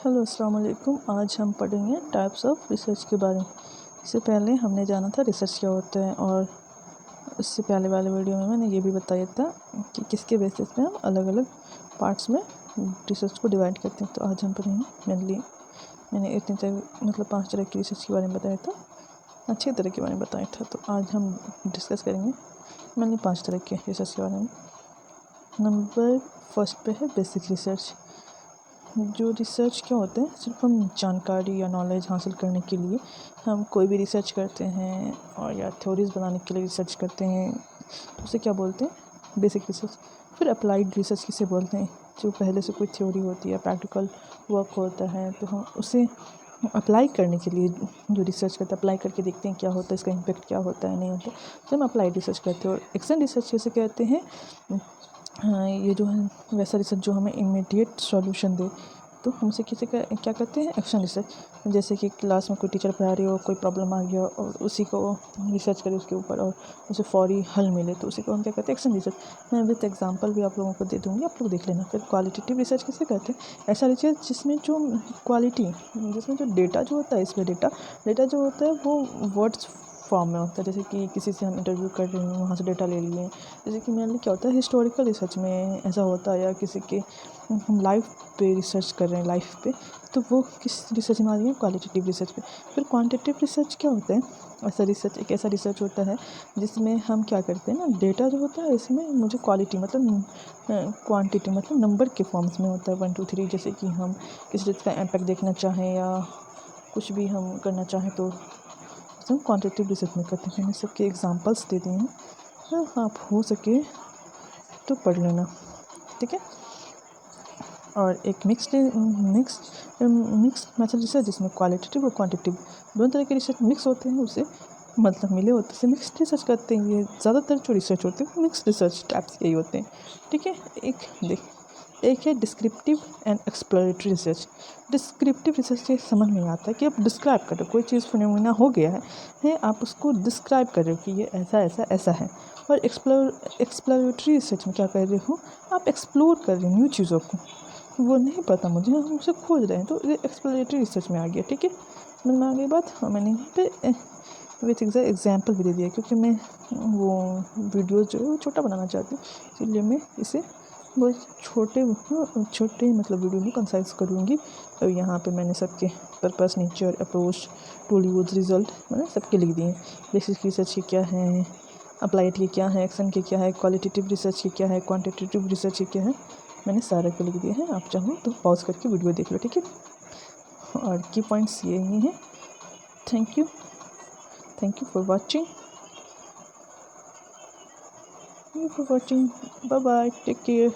Hello अस्सलाम वालेकुम। आज हम पढ़ेंगे टाइप्स ऑफ रिसर्च के बारे में। इससे पहले हमने जाना था रिसर्च क्या होता है, और उससे पहले वाले वीडियो में मैंने ये भी बताया था कि किसके बेसिस पे हम अलग अलग पार्ट्स में रिसर्च को डिवाइड करते हैं। तो आज हम पढ़ेंगे मेनली मैंने इतने तरह 5 तरह की रिसर्च के बारे में बताया था, 6 तरह के बारे में बताया था। तो आज हम डिस्कस करेंगे मेनली 5 तरह के रिसर्च के बारे में। नंबर फर्स्ट पे है बेसिक रिसर्च। जो रिसर्च क्या होता है, सिर्फ हम जानकारी या नॉलेज हासिल करने के लिए हम कोई भी रिसर्च करते हैं, और या थ्योरीज बनाने के लिए रिसर्च करते हैं, तो उसे क्या बोलते हैं, बेसिक रिसर्च। फिर अप्लाइड रिसर्च किसे बोलते हैं, जो पहले से कोई थ्योरी होती है, प्रैक्टिकल वर्क होता है, तो हम उसे अप्लाई करने के लिए जो रिसर्च करते हैं, अप्लाई करके देखते हैं क्या होता है, इसका इम्पेक्ट क्या होता है, नहीं होता, तो हम अप्लाइड रिसर्च करते हैं। और एक्शन रिसर्च जैसे कहते हैं, हाँ, ये जो है वैसा रिसर्च जो हमें इमीडिएट सॉल्यूशन दे, तो हम उसे क्या कहते हैं, एक्शन रिसर्च। जैसे कि क्लास में कोई टीचर पढ़ा रही हो, कोई प्रॉब्लम आ गया और उसी को रिसर्च करे उसके ऊपर और उसे फौरी हल मिले, तो उसी को हम क्या कहते हैं, एक्शन रिसर्च। मैं विद एग्जांपल भी आप लोगों को दे दूँगी, आप लोग देख लेना। फिर क्वालिटेटिव रिसर्च किसे कहते हैं, ऐसा रिसर्च जिसमें जो क्वालिटी, जिसमें जो डेटा जो होता है, इसमें डेटा जो होता है वो वर्ड्स फॉर्म में होता है। जैसे कि किसी से हम इंटरव्यू कर रहे हैं, वहाँ से डेटा ले लिए। जैसे कि मेनली क्या होता है, हिस्टोरिकल रिसर्च में ऐसा होता है, या किसी के हम लाइफ पे रिसर्च कर रहे हैं, लाइफ पे, तो वो किस रिसर्च में आ रही है, क्वालिटेटिव रिसर्च पे। फिर क्वांटिटेटिव रिसर्च क्या होता है, ऐसा रिसर्च एक ऐसा रिसर्च होता है जिसमें हम क्या करते हैं ना, डेटा जो होता है इसमें मुझे क्वालिटी मतलब क्वांटिटी मतलब नंबर के फॉर्म्स में होता है, 1 2 3। जैसे कि हम किसी चीज़ का इम्पैक्ट देखना चाहें या कुछ भी हम करना चाहें, तो हम क्वांटिटेटिव रिसर्च में करते हैं। मैंने सबके एग्जांपल्स दे दिए हैं, तो आप हो सके तो पढ़ लेना, ठीक है। और एक मिक्स्ड मेथड रिसर्च, जिसमें क्वालिटेटिव और क्वांटिटेटिव दोनों तरह के रिसर्च मिक्स होते हैं, उसे मतलब मिले होते हैं, मिक्स्ड रिसर्च करते हैं। ये ज़्यादातर जो रिसर्च होते हैं मिक्स्ड रिसर्च टाइप्स के ही होते हैं, ठीक है। एक है descriptive and exploratory research. Descriptive research ये समझ में आता है कि आप डिस्क्राइब कर रहे हो, कोई चीज़ फिनोमेना हो गया है, आप उसको डिस्क्राइब कर रहे हो कि ये ऐसा ऐसा ऐसा है। और एक्सप्लोरेटरी रिसर्च में क्या कर रहे हो, आप एक्सप्लोर कर रहे हो न्यू चीज़ों को, वो नहीं पता मुझे, हम उसे खोज रहे हैं, तो ये एक्सप्लोरेटरी रिसर्च में आ गया, ठीक है। समझ में आ गई बात। हाँ, मैंने यहाँ पे विथ एग्जाम्पल भी दे दिया, क्योंकि मैं वो वीडियो जो है वो छोटा बनाना चाहती हूँ, इसलिए मैं इसे बहुत छोटे मतलब वीडियो में कंसाइज करूँगी। और यहाँ पे मैंने सबके purpose, nature, approach, tool use, result मैंने सबके लिख दिए। बेसिक रिसर्च के क्या है, अप्लाइड के क्या है, एक्शन के क्या है, क्वालिटेटिव रिसर्च के क्या है, क्वांटिटेटिव रिसर्च के क्या है, मैंने सारे के लिख दिए हैं। आप चाहो तो पॉज करके वीडियो देख लो, ठीक है। और की पॉइंट्स ये ही हैं। Thank you for watching, bye bye, take care.